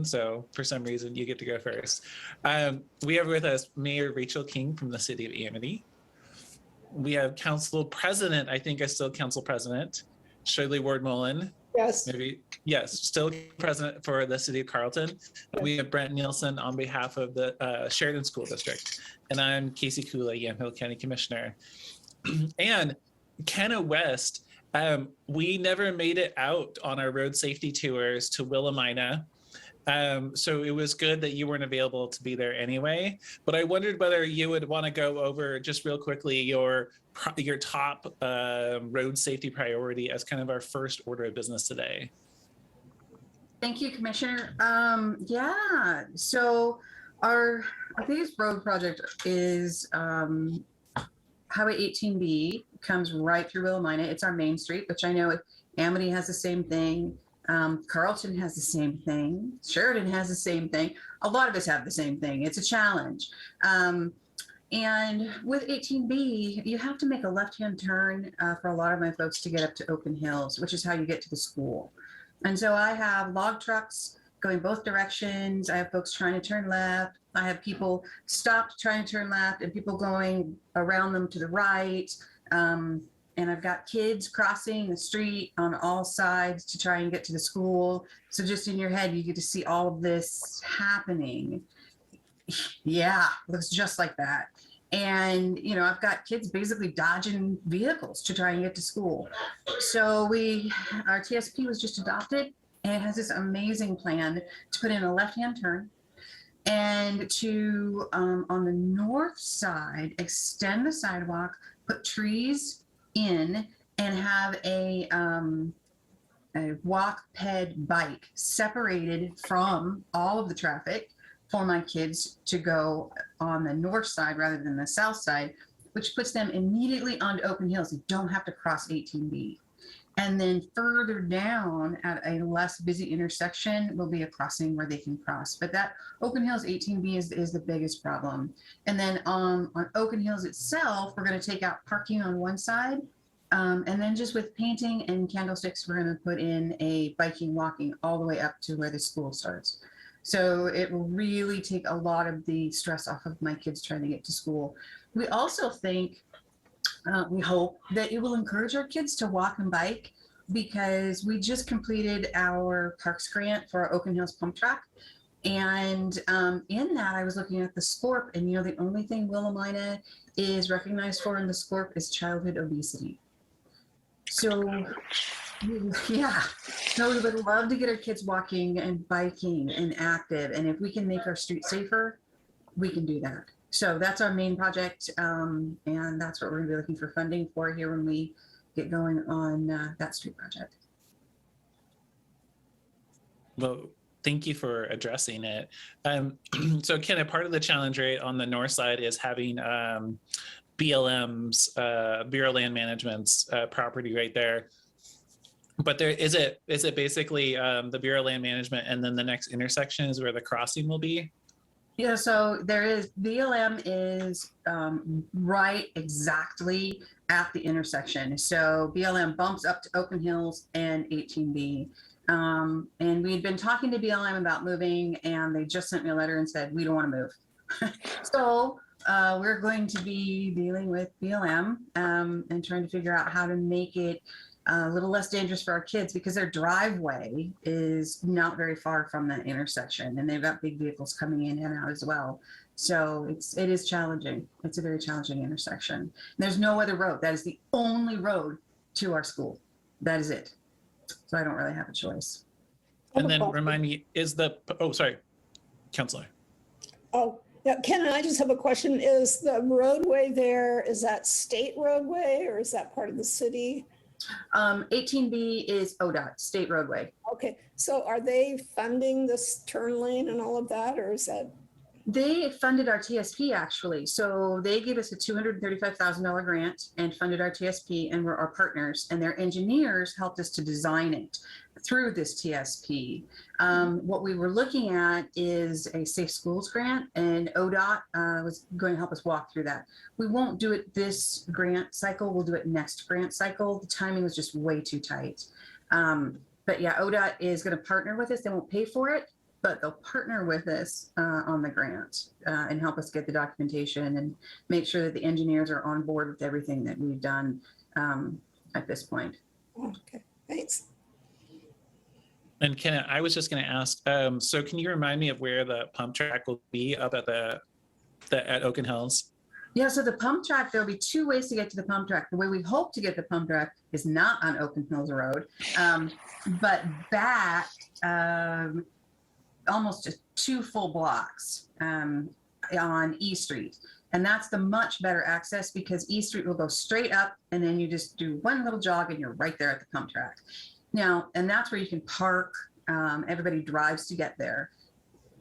so for some reason you get to go first. We have with us Mayor Rachel King from the city of Amity. We have Council President, I think I still Council President, Shirley Ward-Mullen. Yes. Maybe, yes, still President for the city of Carlton. Yes. We have Brent Neilson on behalf of the Sheridan School District. And I'm Casey Kulla, Yamhill County Commissioner. And Kenna West, we never made it out on our road safety tours to Willamina. So it was good that you weren't available to be there anyway, but I wondered whether you would want to go over just real quickly your top road safety priority as kind of our first order of business today. Thank you, Commissioner. Yeah, so our biggest road project is Highway 18B, comes right through Willamina. It's our main street, which I know Amity has the same thing. Carlton has the same thing. Sheridan has the same thing. A lot of us have the same thing. It's a challenge. And with 18B, you have to make a left-hand turn for a lot of my folks to get up to Open Hills, which is how you get to the school. And so I have log trucks going both directions. I have folks trying to turn left. I have people stopped trying to turn left and people going around them to the right. And I've got kids crossing the street on all sides to try and get to the school. So just in your head, you get to see all of this happening. Yeah, looks just like that. And, you know, I've got kids basically dodging vehicles to try and get to school. So our TSP was just adopted, and it has this amazing plan to put in a left-hand turn and to, on the north side, extend the sidewalk, put trees in, and have a walk ped bike separated from all of the traffic for my kids to go on the north side rather than the south side, which puts them immediately onto Open Hills. They don't have to cross 18B. And then further down at a less busy intersection will be a crossing where they can cross. But that Open Hills 18B is the biggest problem. And then on Open Hills itself, we're going to take out parking on one side. And then just with painting and candlesticks, we're going to put in a biking, walking all the way up to where the school starts. So it will really take a lot of the stress off of my kids trying to get to school. We also think, we hope that it will encourage our kids to walk and bike, because we just completed our parks grant for our Open Hills pump track. And in that, I was looking at the SCORP, and you know, the only thing Willamina is recognized for in the SCORP is childhood obesity. So yeah, so we would love to get our kids walking and biking and active. And if we can make our street safer, we can do that. So that's our main project. And that's what we're gonna be looking for funding for here when we get going on that street project. Well, thank you for addressing it. So Ken, a part of the challenge right on the north side is having BLM's, Bureau of Land Management's property right there. But there is it basically the Bureau of Land Management, and then the next intersection is where the crossing will be? Yeah, so there is, BLM is right exactly at the intersection. So BLM bumps up to Open Hills and 18B. And we had been talking to BLM about moving, and they just sent me a letter and said, we don't want to move. So we're going to be dealing with BLM and trying to figure out how to make it a little less dangerous for our kids, because their driveway is not very far from that intersection, and they've got big vehicles coming in and out as well. So it is challenging. It's a very challenging intersection. And there's no other road. That is the only road to our school. That is it. So I don't really have a choice. And then remind me, is the, oh, sorry, Counselor. Oh, yeah, Ken, I just have a question. Is the roadway there, is that state roadway or is that part of the city? 18B is ODOT, state roadway. Okay, so are they funding this turn lane and all of that, or is that? They funded our TSP actually. So they gave us a $235,000 grant and funded our TSP, and we're our partners, and their engineers helped us to design it through this TSP. What we were looking at is a Safe Schools grant, and ODOT was going to help us walk through that. We won't do it this grant cycle, we'll do it next grant cycle. The timing was just way too tight. But yeah, ODOT is going to partner with us. They won't pay for it, but they'll partner with us on the grant and help us get the documentation and make sure that the engineers are on board with everything that we've done at this point. Okay, thanks. And Ken, I was just going to ask, so can you remind me of where the pump track will be up at at Oaken Hills? Yeah, so the pump track, there'll be two ways to get to the pump track. The way we hope to get the pump track is not on Oaken Hills Road, but back almost just 2 full blocks on E Street. And that's the much better access because E Street will go straight up and then you just do one little jog and you're right there at the pump track. Now, and that's where you can park. Everybody drives to get there.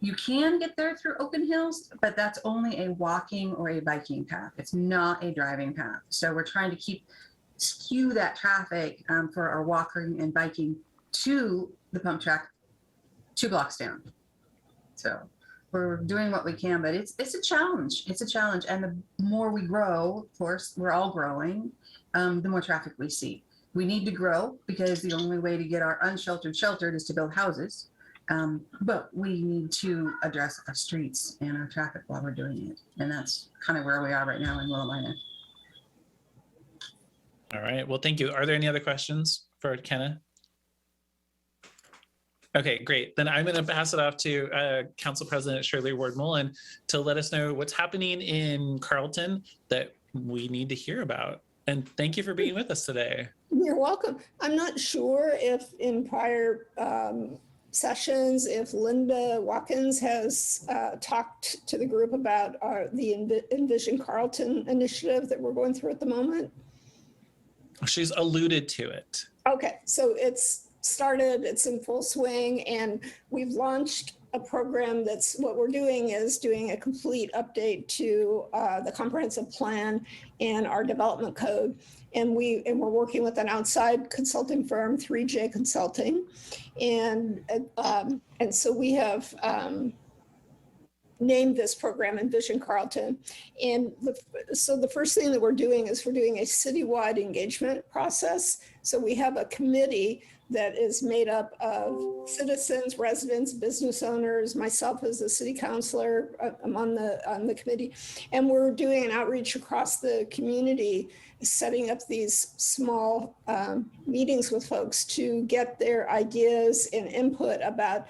You can get there through Oaken Hills, but that's only a walking or a biking path. It's not a driving path. So we're trying to skew that traffic for our walking and biking to the pump track 2 blocks down. So we're doing what we can, but it's a challenge. It's a challenge. And the more we grow, of course, we're all growing, the more traffic we see. We need to grow because the only way to get our unsheltered sheltered is to build houses. But we need to address our streets and our traffic while we're doing it. And that's kind of where we are right now in Willamina. All right. Well, thank you. Are there any other questions for Kenna? Okay, great. Then I'm going to pass it off to Council President Shirley Ward-Mullen to let us know what's happening in Carlton that we need to hear about. And thank you for being with us today. You're welcome. I'm not sure if in prior sessions, if Linda Watkins has talked to the group about the Envision Carlton initiative that we're going through at the moment. She's alluded to it. Okay, so it's started, it's in full swing, and we've launched a program that's, what we're doing is doing a complete update to the comprehensive plan and our development code. And we're working with an outside consulting firm, 3J Consulting. And so we have named this program Envision Carlton. And so the first thing that we're doing is we're doing a citywide engagement process. So we have a committee that is made up of citizens, residents, business owners, myself as a city councilor, I'm on the committee, and we're doing an outreach across the community, setting up these small meetings with folks to get their ideas and input about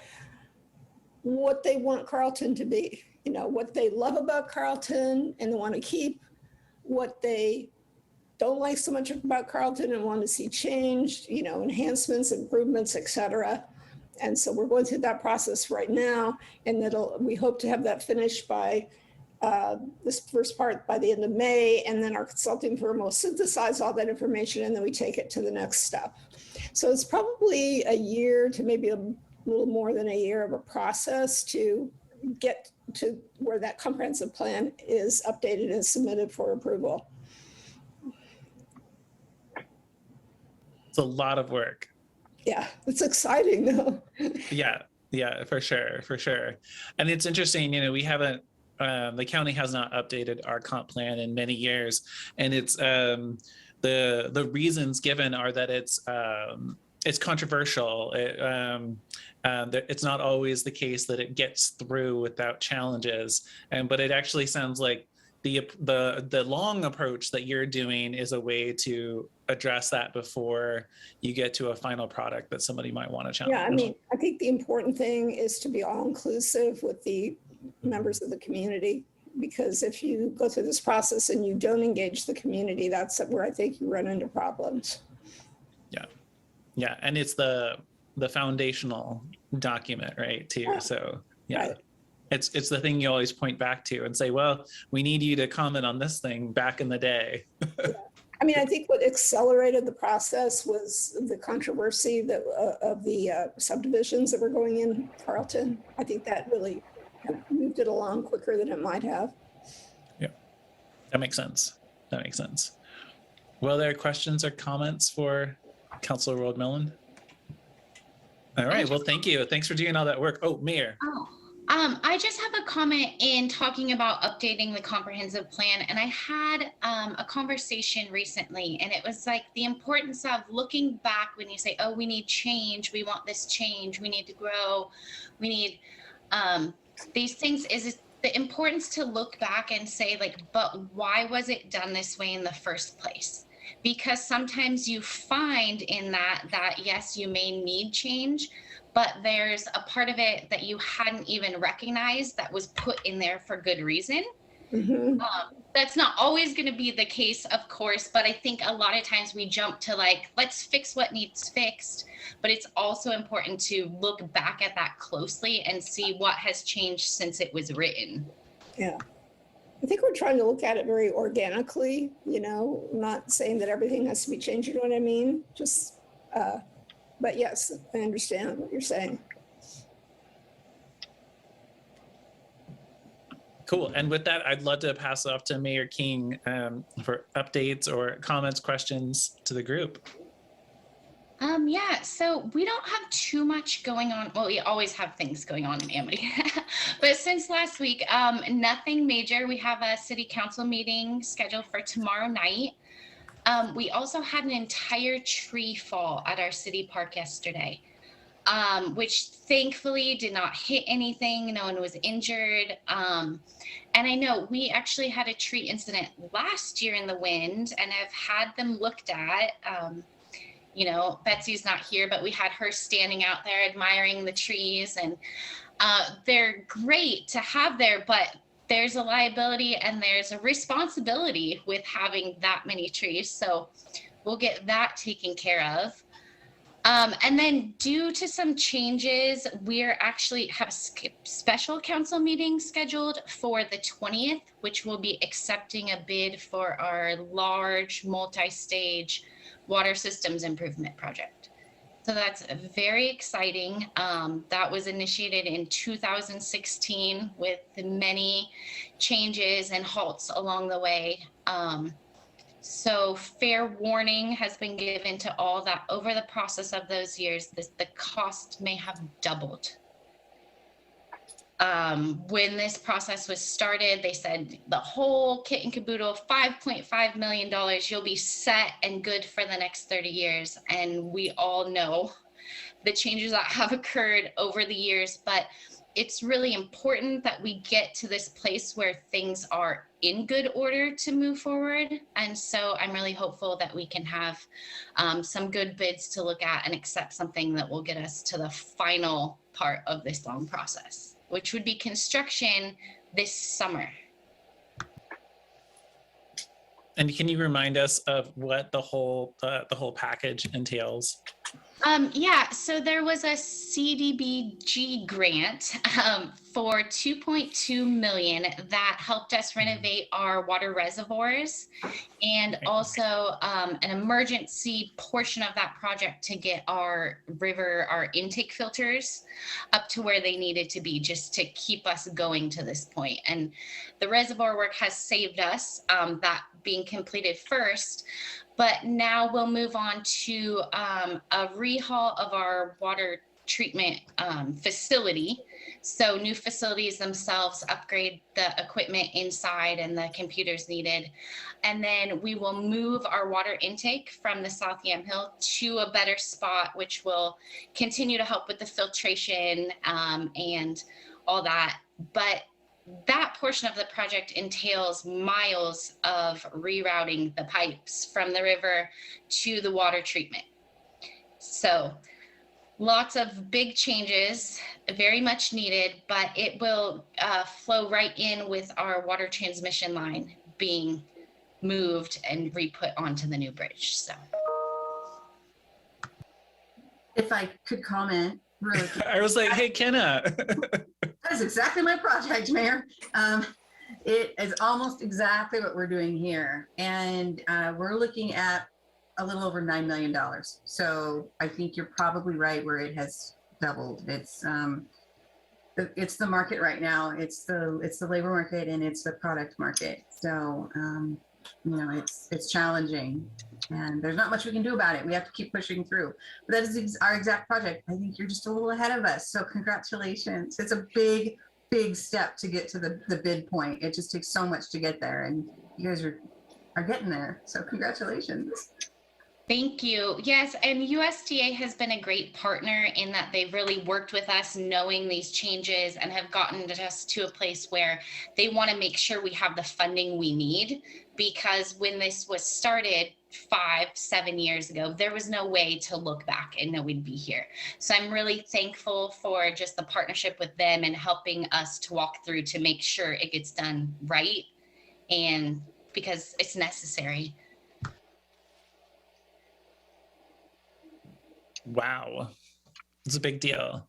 what they want Carlton to be, you know, what they love about Carlton and they want to keep, what they don't like so much about Carlton and want to see changed, you know, enhancements, improvements, et cetera. And so we're going through that process right now, and we hope to have that finished by this first part by the end of May, and then our consulting firm will synthesize all that information and then we take it to the next step. So it's probably a year to maybe a little more than a year of a process to get to where that comprehensive plan is updated and submitted for approval. It's a lot of work. Yeah, it's exciting though. Yeah, for sure. And it's interesting, you know, we haven't, the county has not updated our comp plan in many years. And it's, the reasons given are that it's controversial. It's not always the case that it gets through without challenges. But it actually sounds like the long approach that you're doing is a way to address that before you get to a final product that somebody might want to challenge. Yeah, I mean, I think the important thing is to be all inclusive with the members of the community, because if you go through this process and you don't engage the community, that's where I think you run into problems. Yeah, and it's the foundational document, right, too. Yeah. So yeah. Right. It's the thing you always point back to and say, well, we need you to comment on this thing back in the day. Yeah. I mean, I think what accelerated the process was the controversy of the subdivisions that were going in Carlton. I think that really moved it along quicker than it might have. Yeah, that makes sense. Well, there are questions or comments for Councilor Ward-Mullen? All right, well, thank you. Thanks for doing all that work. Oh, Mayor. I just have a comment in talking about updating the comprehensive plan. And I had a conversation recently, and it was like the importance of looking back when you say, oh, we need change. We want this change. We need to grow. We need these things is the importance to look back and say, like, but why was it done this way in the first place? Because sometimes you find in that yes, you may need change, but there's a part of it that you hadn't even recognized that was put in there for good reason. That's not always going to be the case, of course, but I think a lot of times we jump to like, let's fix what needs fixed. But it's also important to look back at that closely and see what has changed since it was written. Yeah. I think we're trying to look at it very organically, not saying that everything has to be changed, you know what I mean? Just, but yes, I understand what you're saying. Cool. And with that, I'd love to pass it off to Mayor King for updates or comments, questions to the group. Yeah, so we don't have too much going on. Well, we always have things going on in Amity. But since last week, nothing major. We have a city council meeting scheduled for tomorrow night. We also had an entire tree fall at our city park yesterday, which thankfully did not hit anything. No one was injured. And I know we actually had a tree incident last year in the wind and have had them looked at. Betsy's not here, but we had her standing out there admiring the trees, and they're great to have there, but there's a liability and there's a responsibility with having that many trees. So we'll get that taken care of. And then due to some changes, we're actually have a special council meeting scheduled for the 20th, which will be accepting a bid for our large multi-stage water systems improvement project. So that's very exciting. That was initiated in 2016 with many changes and halts along the way. So fair warning has been given to all that over the process of those years, the cost may have doubled. When this process was started, they said the whole kit and caboodle, $5.5 million, you'll be set and good for the next 30 years. And we all know the changes that have occurred over the years, but it's really important that we get to this place where things are in good order to move forward. And so I'm really hopeful that we can have some good bids to look at and accept something that will get us to the final part of this long process, which would be construction this summer. And can you remind us of what the whole package entails? Yeah, so there was a CDBG grant for $2.2 million that helped us renovate our water reservoirs, and also an emergency portion of that project to get our intake filters up to where they needed to be, just to keep us going to this point. And the reservoir work has saved us, that being completed first. But now we'll move on to a rehaul of our water treatment facility. So new facilities themselves, upgrade the equipment inside and the computers needed. And then we will move our water intake from the South Yamhill to a better spot, which will continue to help with the filtration and all that. But that portion of the project entails miles of rerouting the pipes from the river to the water treatment. So lots of big changes, very much needed, but it will flow right in with our water transmission line being moved and re-put onto the new bridge. So If I could comment really quick. I was like, hey, Kenna. That is exactly my project, Mayor. It is almost exactly what we're doing here. And we're looking at a little over $9 million. So I think you're probably right where it has doubled. It's the market right now. It's the labor market and it's the product market. So, it's challenging and there's not much we can do about it. We have to keep pushing through. But that is our exact project. I think you're just a little ahead of us. So congratulations. It's a big, big step to get to the bid point. It just takes so much to get there and you guys are getting there. So congratulations. Thank you. Yes, and USDA has been a great partner in that they've really worked with us knowing these changes and have gotten us to a place where they want to make sure we have the funding we need, because when this was started 5-7 years ago, there was no way to look back and know we'd be here. So I'm really thankful for just the partnership with them and helping us to walk through to make sure it gets done right, and because it's necessary. Wow, it's a big deal.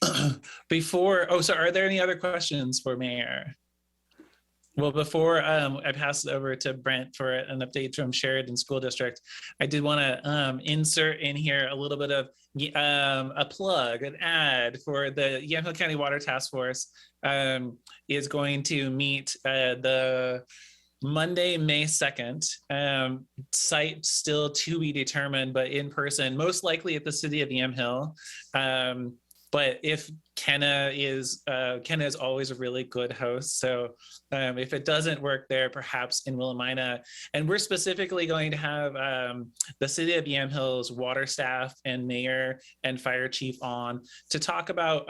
So are there any other questions for Mayor? Well, before I pass it over to Brent for an update from Sheridan School District, I did want to insert in here a little bit of a plug, an ad for the Yamhill County Water Task Force is going to meet the Monday, May 2nd, site still to be determined, but in person, most likely at the city of Yamhill. But if Kenna is always a really good host. So if it doesn't work there, perhaps in Willamina. And we're specifically going to have the city of Yamhill's water staff and mayor and fire chief on to talk about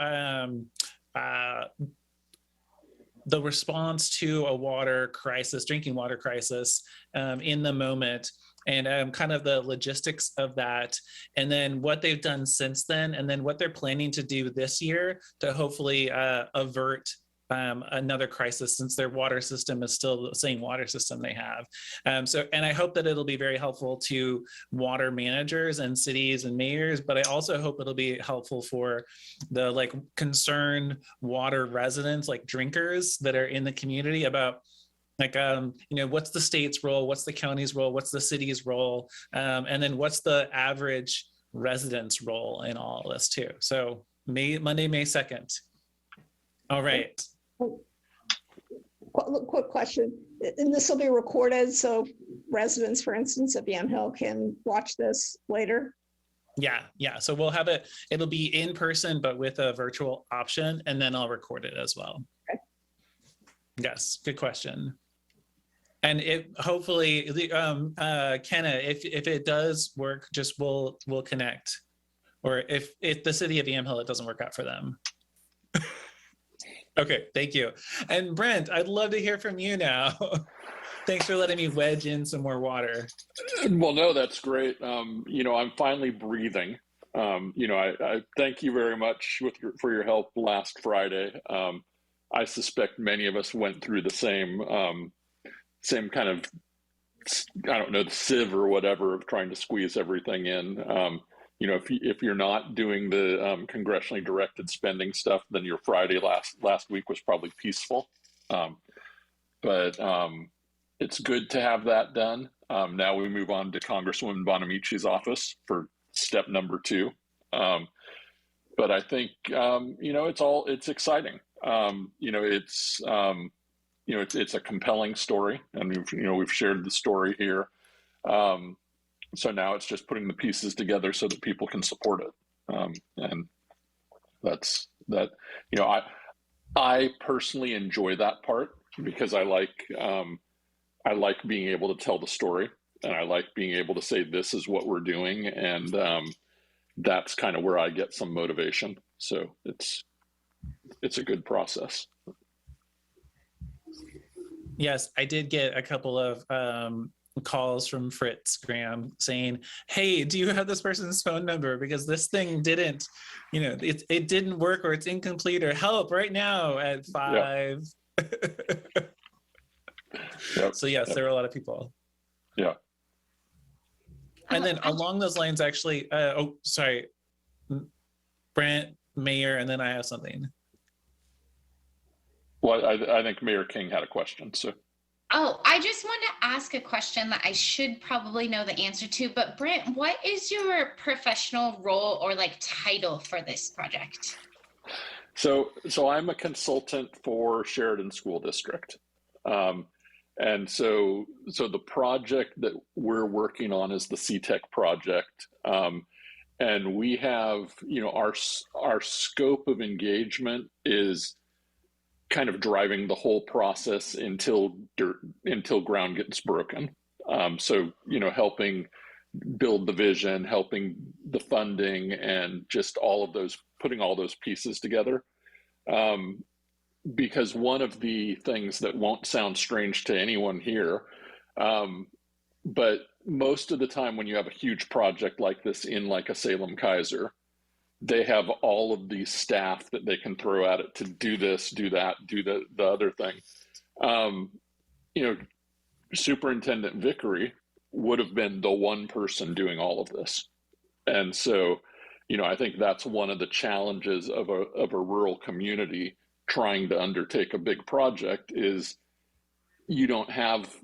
the response to a water crisis, drinking water crisis in the moment, and kind of the logistics of that, and then what they've done since then, and then what they're planning to do this year to hopefully avert another crisis, since their water system is still the same water system they have. And I hope that it'll be very helpful to water managers and cities and mayors, but I also hope it'll be helpful for the concerned water residents, like drinkers that are in the community, about what's the state's role, what's the county's role, what's the city's role, and then what's the average resident's role in all of this too. So Monday, May 2nd. All right. Quick question, and this will be recorded, so residents, for instance, of Yamhill can watch this later? Yeah. So we'll have it'll be in person, but with a virtual option, and then I'll record it as well. Okay. Yes, good question. And it hopefully, Kenna, if it does work, just we'll connect. Or if the city of Yamhill, it doesn't work out for them. Okay, thank you. And Brent, I'd love to hear from you now. Thanks for letting me wedge in some more water. Well, no, that's great. I'm finally breathing. I thank you very much for your help last Friday. I suspect many of us went through the same kind of, I don't know, the sieve or whatever of trying to squeeze everything in. If you're not doing the congressionally directed spending stuff, then your Friday last week was probably peaceful. But it's good to have that done. Now we move on to Congresswoman Bonamici's office for step number 2. But I think it's exciting. It's a compelling story, and we've shared the story here. So now it's just putting the pieces together so that people can support it. And that's that. I personally enjoy that part because I like being able to tell the story, and I like being able to say this is what we're doing, and that's kind of where I get some motivation. So it's a good process. Yes, I did get a couple of calls from Fritz Graham saying, hey, do you have this person's phone number? Because this thing didn't, it didn't work, or it's incomplete, or help right now at 5. Yep. So yes, there were a lot of people. Yeah. And then along those lines, actually, sorry, Brent, Mayor, and then I have something. Well, I think Mayor King had a question, so. Oh, I just want to ask a question that I should probably know the answer to, but Brent, what is your professional role or title for this project? So I'm a consultant for Sheridan School District. And so the project that we're working on is the CTEC project. And we have, our scope of engagement is kind of driving the whole process until ground gets broken. So, helping build the vision, helping the funding, and just all of those, putting all those pieces together. Because one of the things that won't sound strange to anyone here, but most of the time when you have a huge project like this in like a Salem Kaiser, they have all of these staff that they can throw at it to do this, do that, do the other thing. You know, Superintendent Vickery would have been the one person doing all of this. And so, you know, I think that's one of the challenges of a rural community trying to undertake a big project is you don't have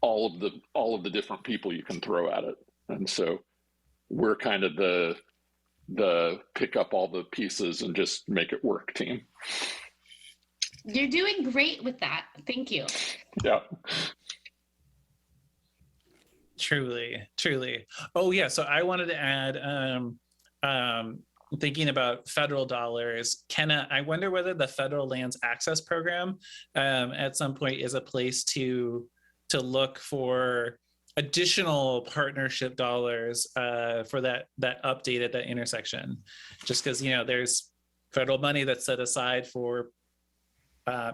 all of the different people you can throw at it. And so we're kind of the pick up all the pieces and just make it work team. You're doing great with that. Thank you. Yeah. Truly. Oh yeah, so I wanted to add, thinking about federal dollars, Kenna, I wonder whether the Federal Lands Access Program at some point is a place to look for additional partnership dollars for that update at that intersection. Just because, you know, there's federal money that's set aside for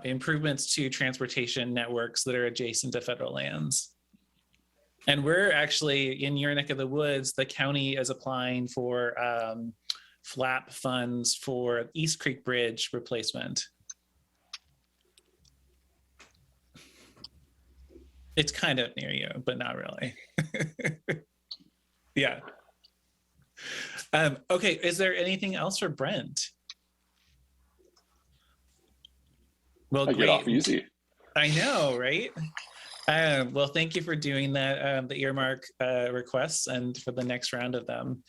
improvements to transportation networks that are adjacent to federal lands. And we're actually, in your neck of the woods, the county is applying for FLAP funds for East Creek Bridge replacement. It's kind of near you, but not really. Yeah. Okay, is there anything else for Brent? Well, I get off easy. I know, right? Well, thank you for doing that, the earmark requests, and for the next round of them.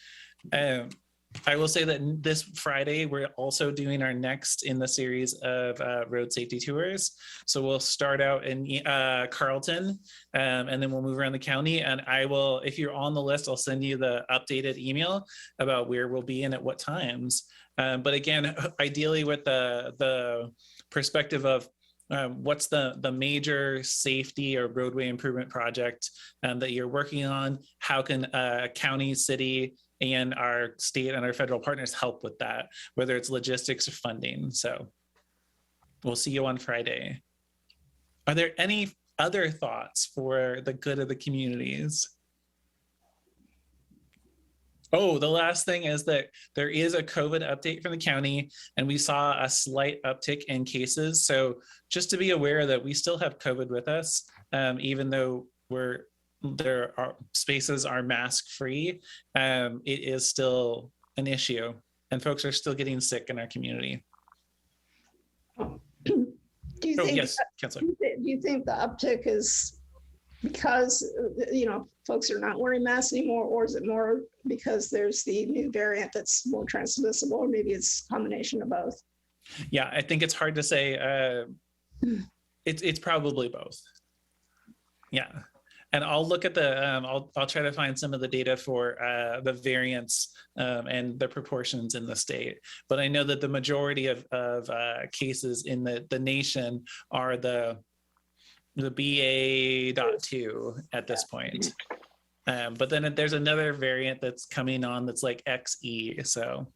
I will say that this Friday, we're also doing our next in the series of road safety tours. So we'll start out in Carlton, and then we'll move around the county. And I will, if you're on the list, I'll send you the updated email about where we'll be and at what times. But again, ideally with the perspective of what's the major safety or roadway improvement project that you're working on? How can county, city, and our state and our federal partners help with that, whether it's logistics or funding? So we'll see you on Friday. Are there any other thoughts for the good of the communities? Oh, the last thing is that there is a COVID update from the county, and we saw a slight uptick in cases. So just to be aware that we still have COVID with us, even though spaces are mask free, it is still an issue, and folks are still getting sick in our community. Do you think the uptick is because, you know, folks are not wearing masks anymore, or is it more because there's the new variant that's more transmissible, or maybe it's a combination of both? Yeah, I think it's hard to say. It's probably both. Yeah. And I'll look at the, I'll try to find some of the data for the variants and the proportions in the state. But I know that the majority of cases in the nation are the BA.2 at this point. But then there's another variant that's coming on that's like XE. So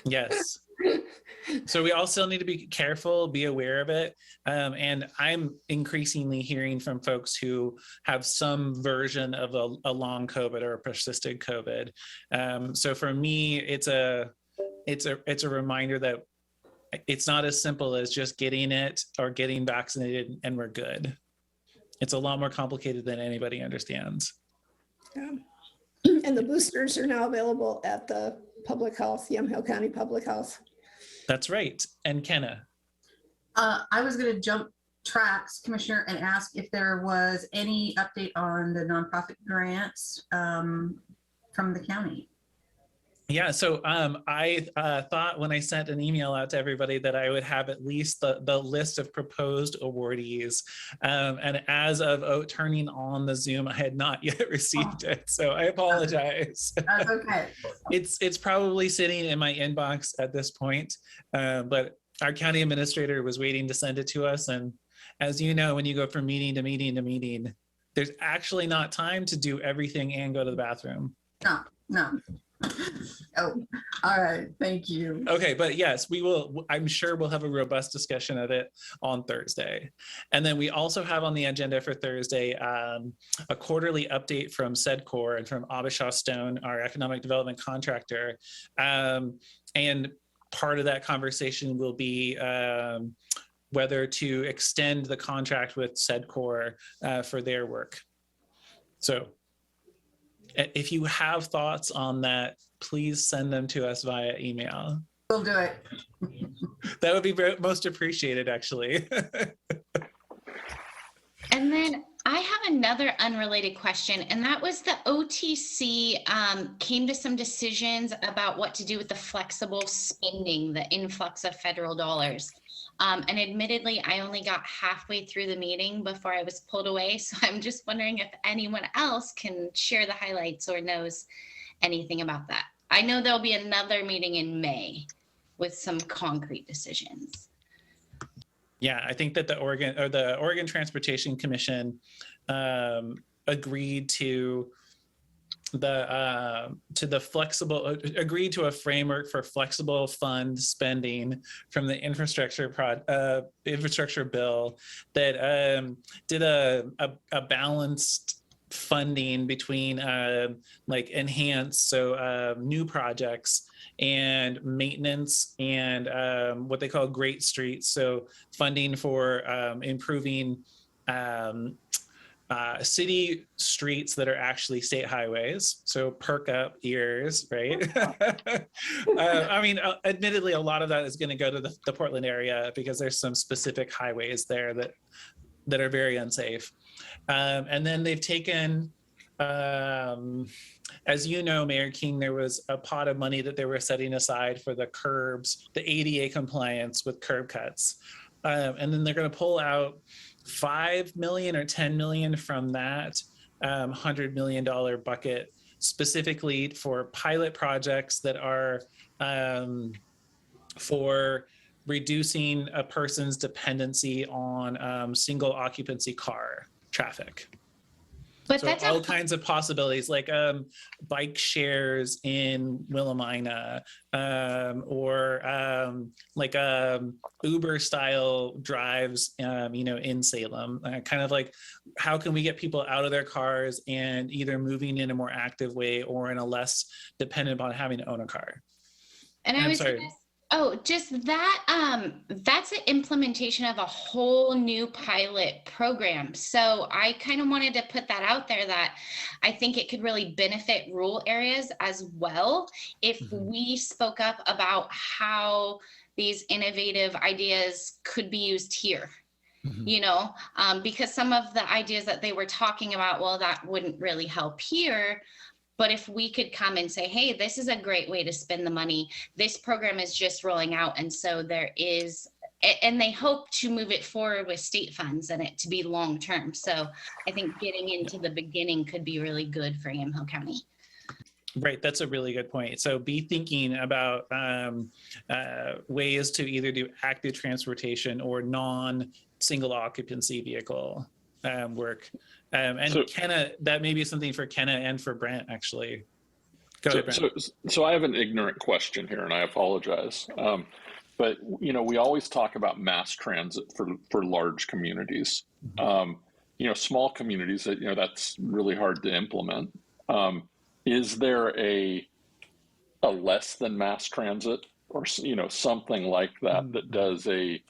yes. So we all still need to be careful, be aware of it. And I'm increasingly hearing from folks who have some version of a long COVID or a persistent COVID. So for me, it's a reminder that it's not as simple as just getting it or getting vaccinated and we're good. It's a lot more complicated than anybody understands. Yeah. And the boosters are now available at the Public Health, Yamhill County Public Health. That's right. And Kenna. I was going to jump tracks, Commissioner, and ask if there was any update on the nonprofit grants from the county. Yeah, so I thought when I sent an email out to everybody that I would have at least the list of proposed awardees. And as of turning on the Zoom, I had not yet received it. So I apologize. That's okay. It's probably sitting in my inbox at this point, but our county administrator was waiting to send it to us. And as you know, when you go from meeting to meeting to meeting, there's actually not time to do everything and go to the bathroom. No. Oh, all right. Thank you. Okay, but yes, we will. I'm sure we'll have a robust discussion of it on Thursday. And then we also have on the agenda for Thursday a quarterly update from SEDCOR and from Abishaw Stone, our economic development contractor. And part of that conversation will be whether to extend the contract with SEDCOR for their work. So if you have thoughts on that, please send them to us via email. We'll do it. That would be most appreciated, actually. And then I have another unrelated question, and that was the OTC came to some decisions about what to do with the flexible spending, the influx of federal dollars. And admittedly, I only got halfway through the meeting before I was pulled away. So I'm just wondering if anyone else can share the highlights or knows anything about that. I know there'll be another meeting in May with some concrete decisions. Yeah, I think that the Oregon Transportation Commission agreed to agreed to a framework for flexible fund spending from the infrastructure bill that did a balanced funding between like enhanced, so new projects, and maintenance, and what they call great streets, so funding for improving city streets that are actually state highways. So perk up ears, right? I mean, admittedly, a lot of that is going to go to the Portland area because there's some specific highways there that are very unsafe. And then they've taken, as you know, Mayor King, there was a pot of money that they were setting aside for the curbs, the ADA compliance with curb cuts. And then they're going to pull out $5 million or $10 million from that $100 million bucket specifically for pilot projects that are for reducing a person's dependency on single occupancy car traffic. But So that's all kinds of possibilities, like bike shares in Willamina, or like Uber style drives, in Salem. Kind of like, how can we get people out of their cars and either moving in a more active way or in a less dependent on having to own a car? And I was just that that's an implementation of a whole new pilot program. So I kind of wanted to put that out there, that I think it could really benefit rural areas as well if we spoke up about how these innovative ideas could be used here. Because some of the ideas that they were talking about, well, that wouldn't really help here. But if we could come and say, hey, this is a great way to spend the money. This program is just rolling out. And so there is, and they hope to move it forward with state funds and it to be long term. So I think getting into the beginning could be really good for Yamhill County. Right, that's a really good point. So be thinking about ways to either do active transportation or non-single occupancy vehicle work. Kenna, that may be something for Kenna and for Brent, actually. Go ahead, Brent. So I have an ignorant question here, and I apologize. But we always talk about mass transit for large communities. Small communities that's really hard to implement. Is there a less than mass transit, or something like that does a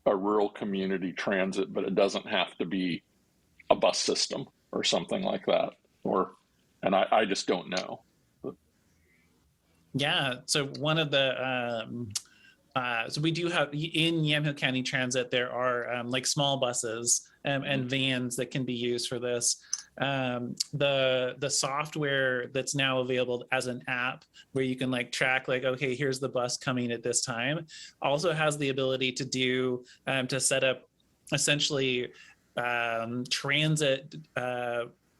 rural community transit, but it doesn't have to be a bus system or something like that, and I just don't know. Yeah, so one of the so we do have in Yamhill County Transit, there are like small buses and vans that can be used for this. The software that's now available as an app where you can like track, like, okay, here's the bus coming at this time, also has the ability to do to set up essentially transit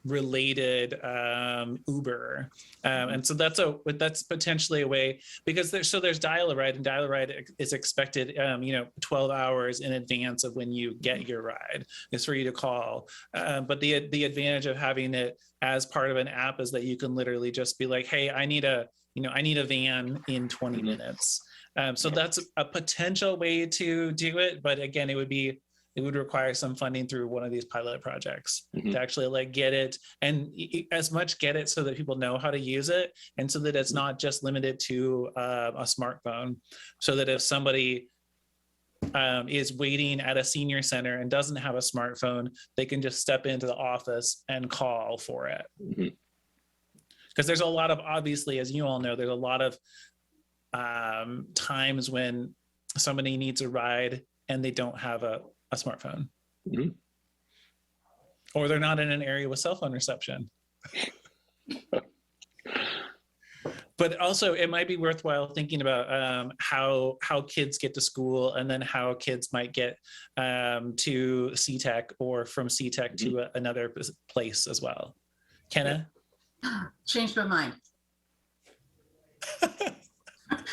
related Uber. And so that's potentially a way, because there's dial-a-ride, and dial-a-ride is expected 12 hours in advance of when you get your ride. It's for you to call. But the advantage of having it as part of an app is that you can literally just be like, hey, I need a van in 20 minutes. So that's a potential way to do it. But again, it would require some funding through one of these pilot projects to actually like get it, and as much get it so that people know how to use it, and so that it's not just limited to a smartphone, so that if somebody is waiting at a senior center and doesn't have a smartphone, they can just step into the office and call for it. Because there's a lot of, obviously, as you all know, there's a lot of times when somebody needs a ride and they don't have a smartphone, or they're not in an area with cell phone reception. But also, it might be worthwhile thinking about how kids get to school, and then how kids might get to CTEC, or from CTEC to another place as well. Kenna? Changed my mind.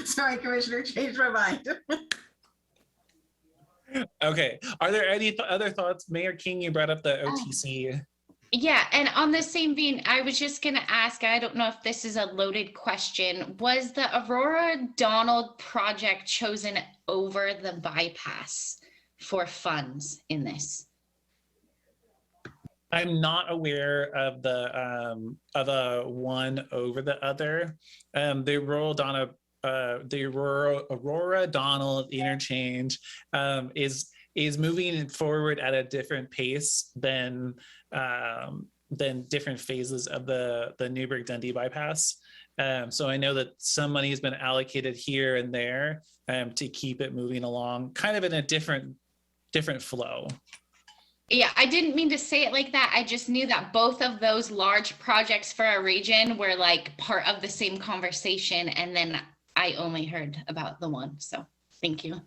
Sorry, Commissioner, changed my mind. Okay. Are there any other thoughts? Mayor King, you brought up the OTC. Yeah, and on the same vein, I was just going to ask, I don't know if this is a loaded question, was the Aurora Donald project chosen over the bypass for funds in this? I'm not aware of a one over the other. The Aurora Donald interchange is moving forward at a different pace than different phases of the Newburgh-Dundee bypass. So I know that some money has been allocated here and there to keep it moving along, kind of in a different flow. Yeah, I didn't mean to say it like that. I just knew that both of those large projects for our region were like part of the same conversation, and then I only heard about the one. So thank you.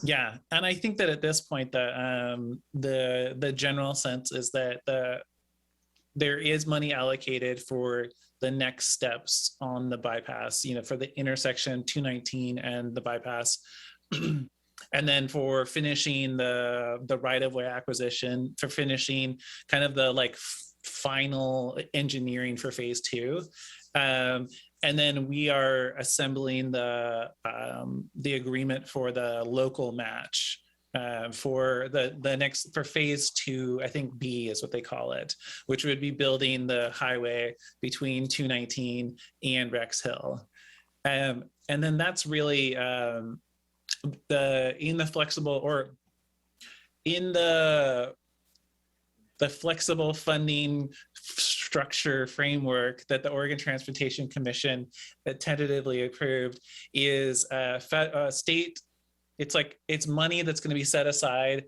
Yeah, and I think that at this point, the general sense is that there is money allocated for the next steps on the bypass, for the intersection 219 and the bypass. And then for finishing the right-of-way acquisition, for finishing kind of the like final engineering for phase 2. And then we are assembling the agreement for the local match for the next, for phase 2, I think B is what they call it, which would be building the highway between 219 and Rex Hill. And then that's really the flexible funding structure framework that the Oregon Transportation Commission tentatively approved is state. It's money that's going to be set aside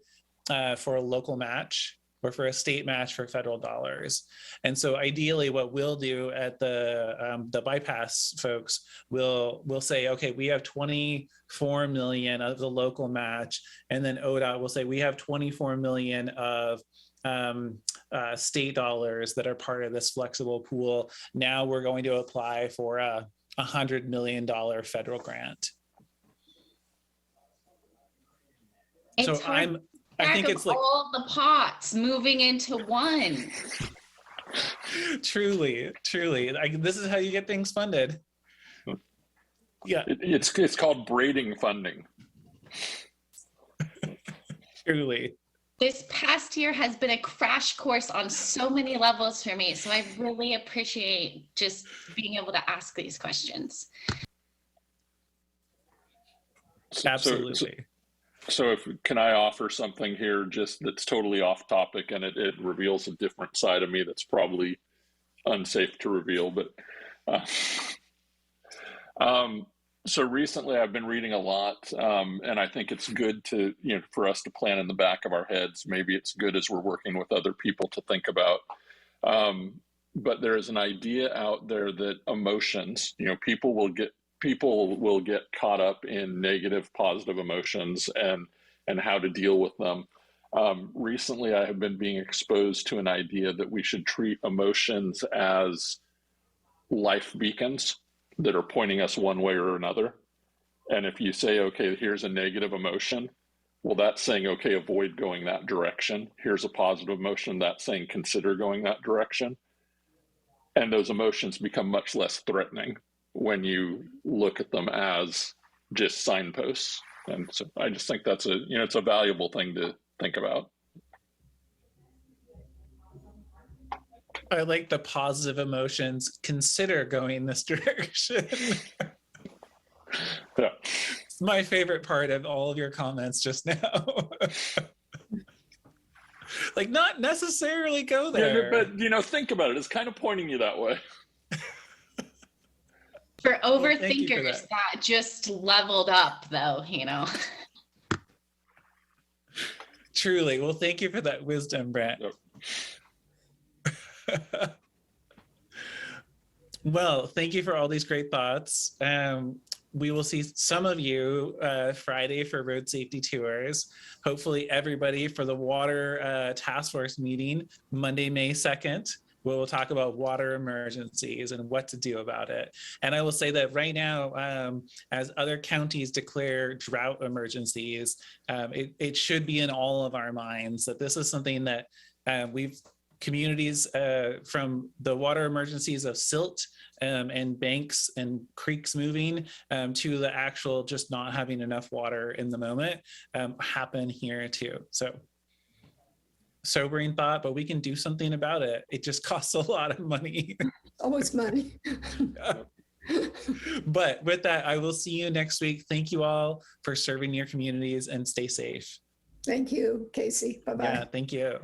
for a local match or for a state match for federal dollars. And so ideally what we'll do at the bypass folks, we'll say, okay, we have 24 million of the local match. And then ODOT will say, we have 24 million of state dollars that are part of this flexible pool. Now we're going to apply for a $100 million federal grant. I think it's like all the pots moving into one. Truly. This is how you get things funded. Yeah. It's called braiding funding. Truly. This past year has been a crash course on so many levels for me. So I really appreciate just being able to ask these questions. Absolutely. So can I offer something here just that's totally off topic, and it reveals a different side of me that's probably unsafe to reveal, but so recently I've been reading a lot, and I think it's good to, for us to plan in the back of our heads. Maybe it's good as we're working with other people to think about. But there is an idea out there that emotions, people will get caught up in negative, positive emotions and how to deal with them. Recently, I have been being exposed to an idea that we should treat emotions as life beacons that are pointing us one way or another. And if you say, okay, here's a negative emotion, well, that's saying, okay, avoid going that direction. Here's a positive emotion, that's saying consider going that direction. And those emotions become much less threatening when you look at them as just signposts. And so I just think that's it's a valuable thing to think about. I like the positive emotions. Consider going this direction. Yeah. It's my favorite part of all of your comments just now. Like, not necessarily go there. Yeah, but think about it. It's kind of pointing you that way. For Well, thank you for overthinkers, that just leveled up, though, Truly. Well, thank you for that wisdom, Brent. Yep. Well, thank you for all these great thoughts. We will see some of you Friday for road safety tours. Hopefully everybody for the water task force meeting, Monday, May 2nd. We'll talk about water emergencies and what to do about it. And I will say that right now, as other counties declare drought emergencies, it should be in all of our minds that this is something that communities from the water emergencies of silt and banks and creeks moving to the actual just not having enough water in the moment happen here too. So sobering thought, but we can do something about it. It just costs a lot of money. Always money. But with that, I will see you next week. Thank you all for serving your communities and stay safe. Thank you, Casey. Bye-bye. Yeah, thank you.